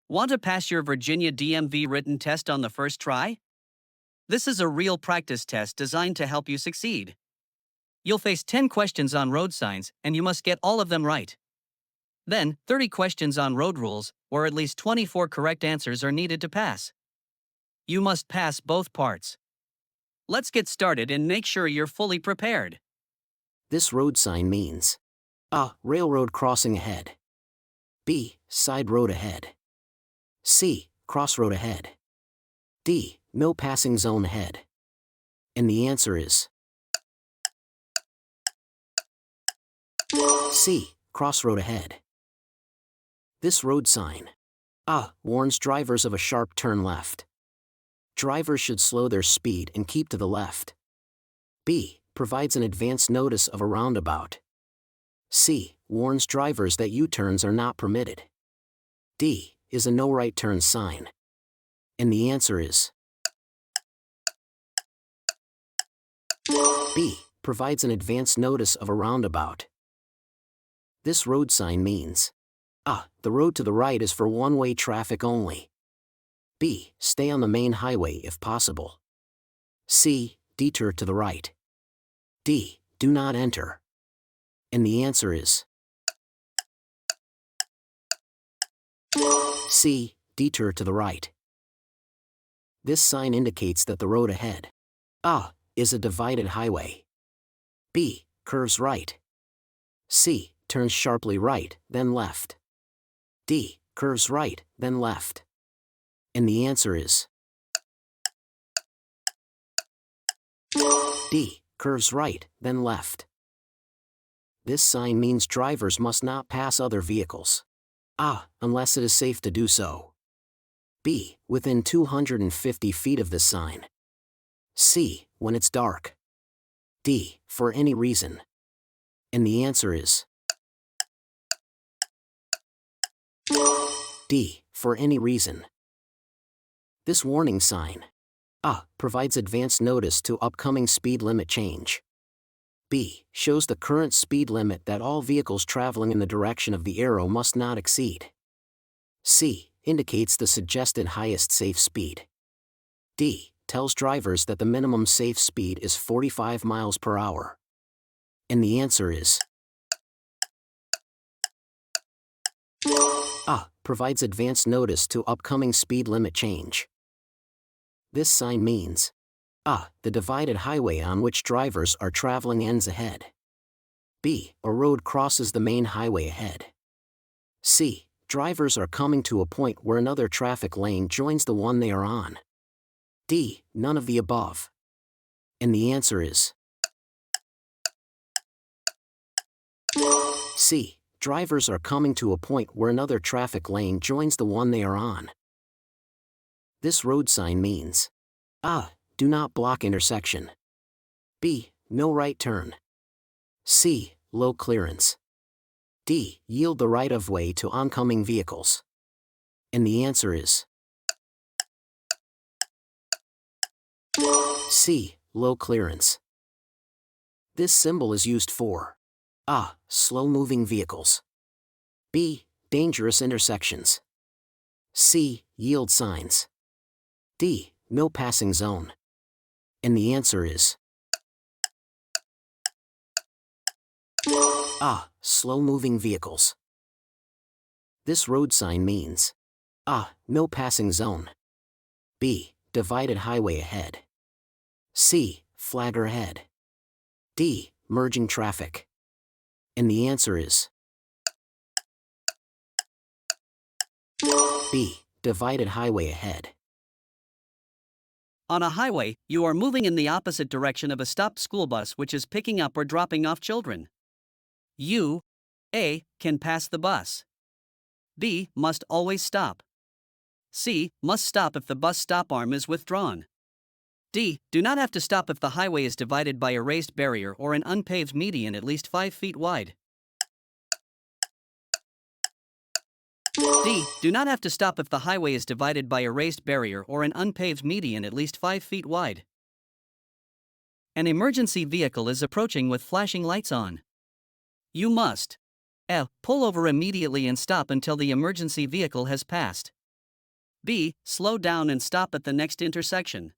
Want to pass your Virginia DMV written test on the first try? This is a real practice test designed to help you succeed. You'll face 10 questions on road signs, and you must get all of them right. Then, 30 questions on road rules, where at least 24 correct answers are needed to pass. You must pass both parts. Let's get started and make sure you're fully prepared. This road sign means A. Railroad crossing ahead. B. Side road ahead. C. Crossroad ahead. D. No passing zone ahead. And the answer is C. Crossroad ahead. This road sign A. Warns drivers of a sharp turn left. Drivers should slow their speed and keep to the left. B. Provides an advance notice of a roundabout. C. Warns drivers that U-turns are not permitted. D. Is a no right turn sign. And the answer is B. Provides an advance notice of a roundabout. This road sign means A. The road to the right is for one-way traffic only. B. Stay on the main highway if possible. C. Detour to the right. D. Do not enter. And the answer is C. Detour to the right. This sign indicates that the road ahead A. Is a divided highway. B. Curves right. C. Turns sharply right, then left. D. Curves right, then left. And the answer is D. Curves right, then left. This sign means drivers must not pass other vehicles. A. Unless it is safe to do so. B. Within 250 feet of this sign. C. When it's dark. D. For any reason. And the answer is D. For any reason. This warning sign A. Provides advance notice to upcoming speed limit change. B. Shows the current speed limit that all vehicles traveling in the direction of the arrow must not exceed. C. Indicates the suggested highest safe speed. D. Tells drivers that the minimum safe speed is 45 miles per hour. And the answer is A. Provides advance notice to upcoming speed limit change. This sign means A. The divided highway on which drivers are traveling ends ahead. B. A road crosses the main highway ahead. C. Drivers are coming to a point where another traffic lane joins the one they are on. D. None of the above. And the answer is C. Drivers are coming to a point where another traffic lane joins the one they are on. This road sign means A. Do not block intersection. B. No right turn. C. Low clearance. D. Yield the right-of-way to oncoming vehicles. And the answer is C. Low clearance. This symbol is used for A. Slow-moving vehicles. B. Dangerous intersections. C. Yield signs. D. No passing zone. And the answer is A. Slow-moving vehicles. This road sign means A. No passing zone. B. Divided highway ahead. C. Flagger ahead. D. Merging traffic. And the answer is B. Divided highway ahead. On a highway, you are moving in the opposite direction of a stopped school bus which is picking up or dropping off children. You, A, can pass the bus. B, must always stop. C, must stop if the bus stop arm is withdrawn. D, do not have to stop if the highway is divided by a raised barrier or an unpaved median at least 5 feet wide. D, do not have to stop if the highway is divided by a raised barrier or an unpaved median at least 5 feet wide. An emergency vehicle is approaching with flashing lights on. You must Pull over immediately and stop until the emergency vehicle has passed. B. Slow down and stop at the next intersection.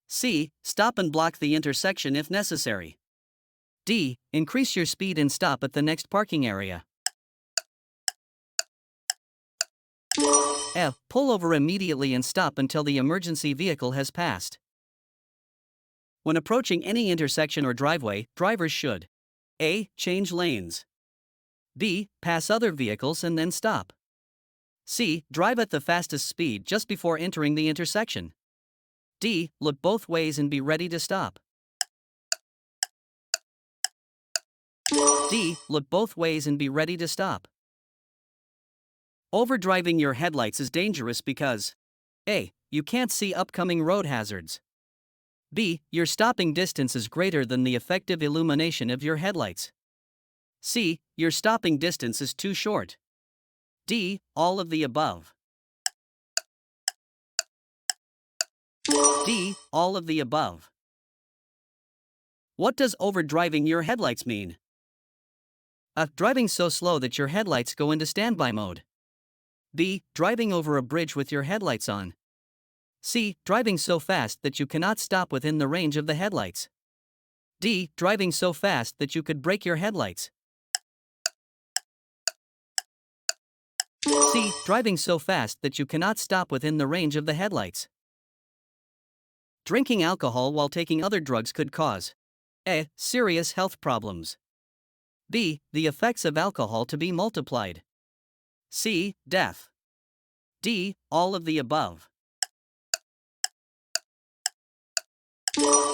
C. Stop and block the intersection if necessary. D. Increase your speed and stop at the next parking area. F. Pull over immediately and stop until the emergency vehicle has passed. When approaching any intersection or driveway, drivers should A. Change lanes. B. Pass other vehicles and then stop. C. Drive at the fastest speed just before entering the intersection. D. Look both ways and be ready to stop. D. Look both ways and be ready to stop. Overdriving your headlights is dangerous because A. You can't see upcoming road hazards. B. Your stopping distance is greater than the effective illumination of your headlights. C. Your stopping distance is too short. D. All of the above. D. All of the above. What does overdriving your headlights mean? A. Driving so slow that your headlights go into standby mode. B. Driving over a bridge with your headlights on. C. Driving so fast that you cannot stop within the range of the headlights. D. Driving so fast that you could break your headlights. C. Driving so fast that you cannot stop within the range of the headlights. Drinking alcohol while taking other drugs could cause A. Serious health problems. B. The effects of alcohol to be multiplied. C. Death. D. All of the above.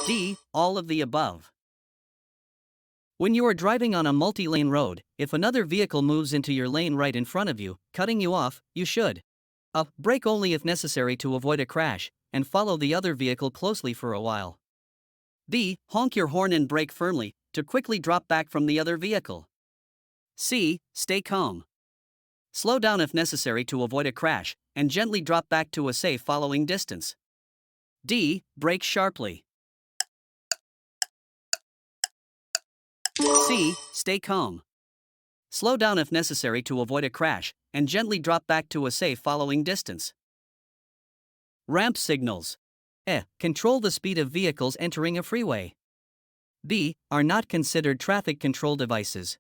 D. All of the above. When you are driving on a multi-lane road, if another vehicle moves into your lane right in front of you, cutting you off, you should A. Brake only if necessary to avoid a crash, and follow the other vehicle closely for a while. B. Honk your horn and brake firmly, to quickly drop back from the other vehicle. C. Stay calm. Slow down if necessary to avoid a crash, and gently drop back to a safe following distance. D. Brake sharply. C. Stay calm. Slow down if necessary to avoid a crash, and gently drop back to a safe following distance. Ramp signals. A. Control the speed of vehicles entering a freeway. B. Are not considered traffic control devices.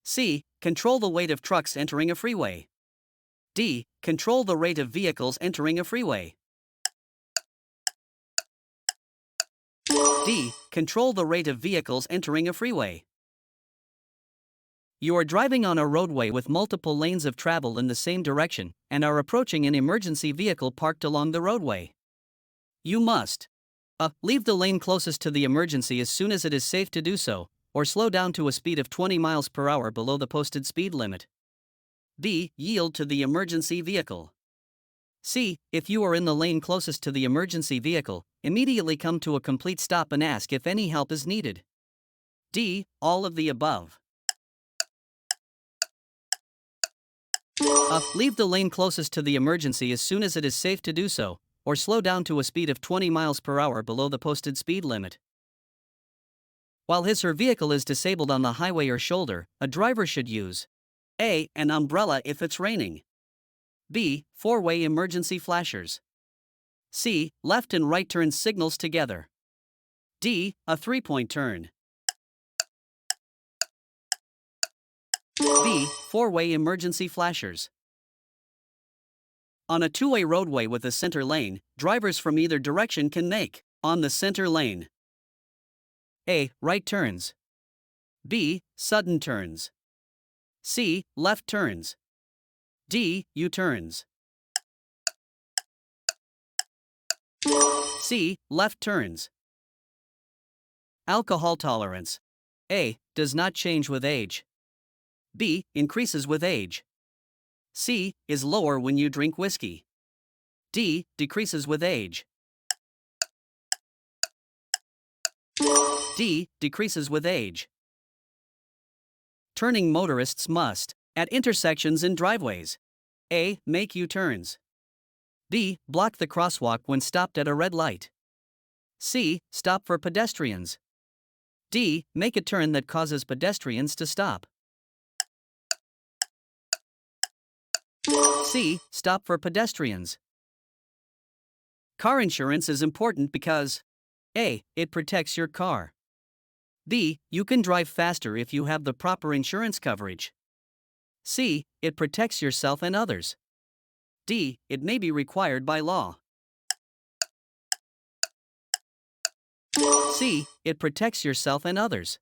C. Control the weight of trucks entering a freeway. D. Control the rate of vehicles entering a freeway. D. Control the rate of vehicles entering a freeway. You are driving on a roadway with multiple lanes of travel in the same direction and are approaching an emergency vehicle parked along the roadway. You must A. Leave the lane closest to the emergency as soon as it is safe to do so, or slow down to a speed of 20 miles per hour below the posted speed limit. B. Yield to the emergency vehicle. C. If you are in the lane closest to the emergency vehicle, immediately come to a complete stop and ask if any help is needed. D. All of the above. A. Leave the lane closest to the emergency as soon as it is safe to do so, or slow down to a speed of 20 miles per hour below the posted speed limit. While his or her vehicle is disabled on the highway or shoulder, a driver should use A. An umbrella if it's raining. B. Four-way emergency flashers. C. Left and right turn signals together. D. A three-point turn. B. Four-way emergency flashers. On a two-way roadway with a center lane, drivers from either direction can make on the center lane A. Right turns. B. Sudden turns. C. Left turns. D. U-turns. C. Left turns. Alcohol tolerance. A. Does not change with age. B. Increases with age. C. Is lower when you drink whiskey. D. Decreases with age. D. Decreases with age. Turning motorists must, at intersections and driveways, A. Make U-turns. B. Block the crosswalk when stopped at a red light. C. Stop for pedestrians. D. Make a turn that causes pedestrians to stop. C. Stop for pedestrians. Car insurance is important because A. It protects your car. B. You can drive faster if you have the proper insurance coverage. C. It protects yourself and others. D. It may be required by law. C. It protects yourself and others.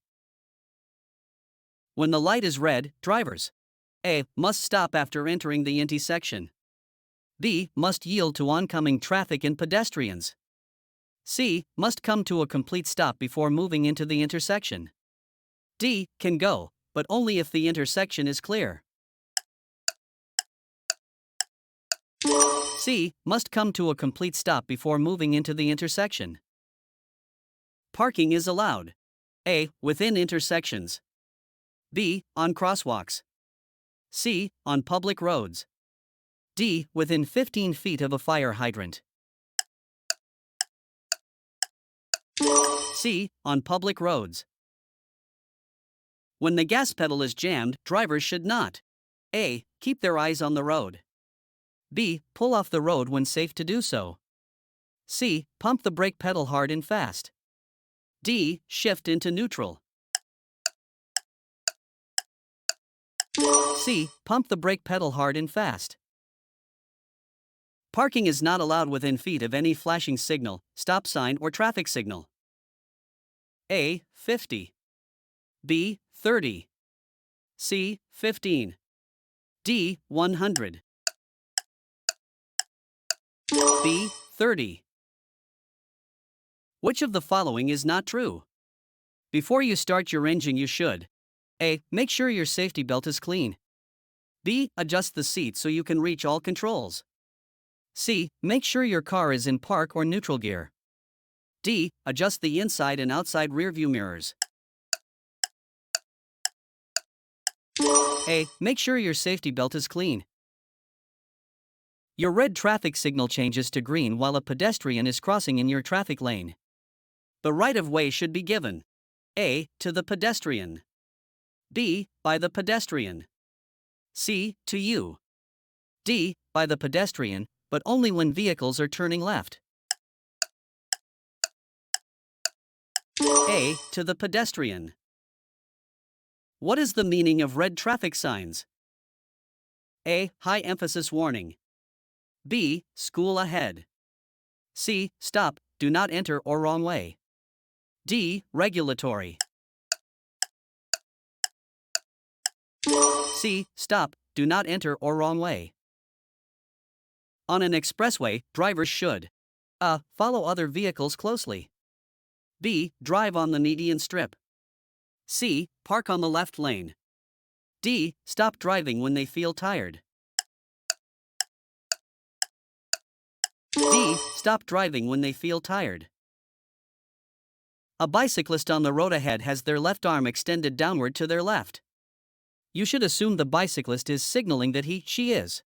When the light is red, drivers A. Must stop after entering the intersection. B. Must yield to oncoming traffic and pedestrians. C. Must come to a complete stop before moving into the intersection. D. Can go, but only if the intersection is clear. C. Must come to a complete stop before moving into the intersection. Parking is allowed. A. Within intersections. B. On crosswalks. C. On public roads. D. Within 15 feet of a fire hydrant. C. On public roads. When the gas pedal is jammed, drivers should not A. Keep their eyes on the road. B. Pull off the road when safe to do so. C. Pump the brake pedal hard and fast. D. Shift into neutral. C. Pump the brake pedal hard and fast. Parking is not allowed within feet of any flashing signal, stop sign, or traffic signal. A. 50. B. 30. C. 15. D. 100. B. 30. Which of the following is not true? Before you start your engine, you should A. Make sure your safety belt is clean. B. Adjust the seat so you can reach all controls. C. Make sure your car is in park or neutral gear. D. Adjust the inside and outside rearview mirrors. A. Make sure your safety belt is clean. Your red traffic signal changes to green while a pedestrian is crossing in your traffic lane. The right-of-way should be given A. To the pedestrian. B. By the pedestrian. C. To you. D. By the pedestrian, but only when vehicles are turning left. A. To the pedestrian. What is the meaning of red traffic signs? A. High emphasis warning. B. School ahead. C. Stop, do not enter or wrong way. D. Regulatory. C. Stop, do not enter or wrong way. On an expressway, drivers should A. Follow other vehicles closely. B. Drive on the median strip. C. Park on the left lane. D. Stop driving when they feel tired. D. Stop driving when they feel tired. A bicyclist on the road ahead has their left arm extended downward to their left. You should assume the bicyclist is signaling that she is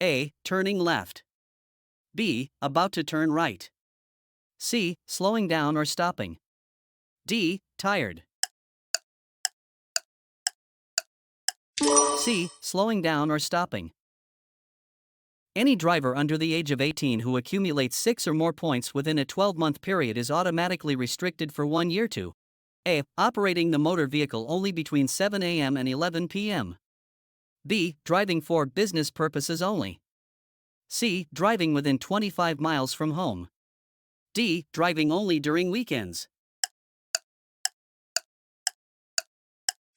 A. Turning left. B. About to turn right. C. Slowing down or stopping. D. Tired. C. Slowing down or stopping. Any driver under the age of 18 who accumulates 6 or more points within a 12-month period is automatically restricted for 1 year to A. Operating the motor vehicle only between 7 a.m. and 11 p.m. B. Driving for business purposes only. C. Driving within 25 miles from home. D. Driving only during weekends.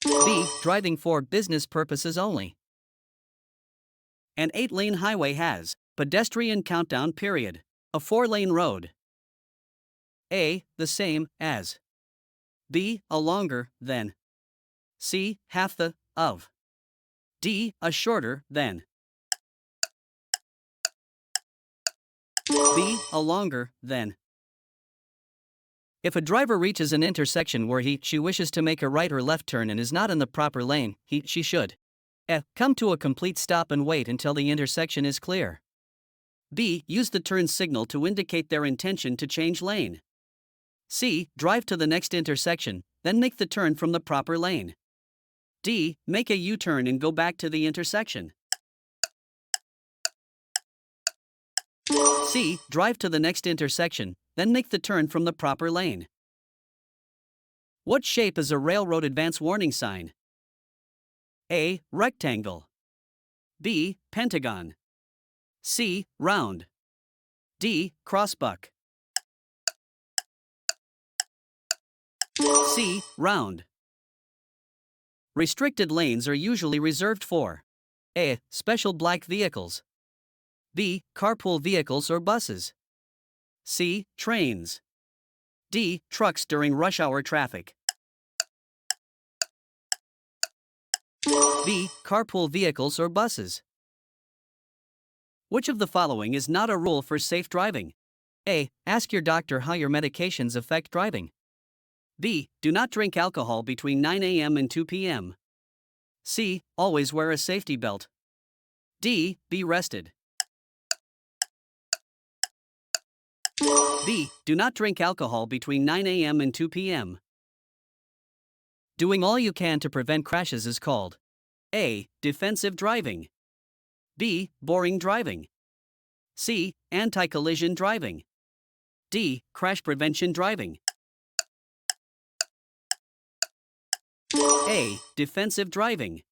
B. Driving for business purposes only. An 8-lane highway has pedestrian countdown period. A 4-lane road. A. The same as. B. A longer than. C. Half the of. D. A shorter than. B. A longer than. If a driver reaches an intersection where she wishes to make a right or left turn and is not in the proper lane, she should A. Come to a complete stop and wait until the intersection is clear. B. Use the turn signal to indicate their intention to change lane. C. Drive to the next intersection, then make the turn from the proper lane. D. Make a U-turn and go back to the intersection. C. Drive to the next intersection, then make the turn from the proper lane. What shape is a railroad advance warning sign? A. Rectangle. B. Pentagon. C. Round. D. Crossbuck. C. Round. Restricted lanes are usually reserved for A. Special black vehicles. B. Carpool vehicles or buses. C. Trains. D. Trucks during rush hour traffic. B. Carpool vehicles or buses. Which of the following is not a rule for safe driving? A. Ask your doctor how your medications affect driving. B. Do not drink alcohol between 9 a.m. and 2 p.m. C. Always wear a safety belt. D. Be rested. B. Do not drink alcohol between 9 a.m. and 2 p.m. Doing all you can to prevent crashes is called A. Defensive driving. B. Boring driving. C. Anti-collision driving. D. Crash prevention driving. A. Defensive driving.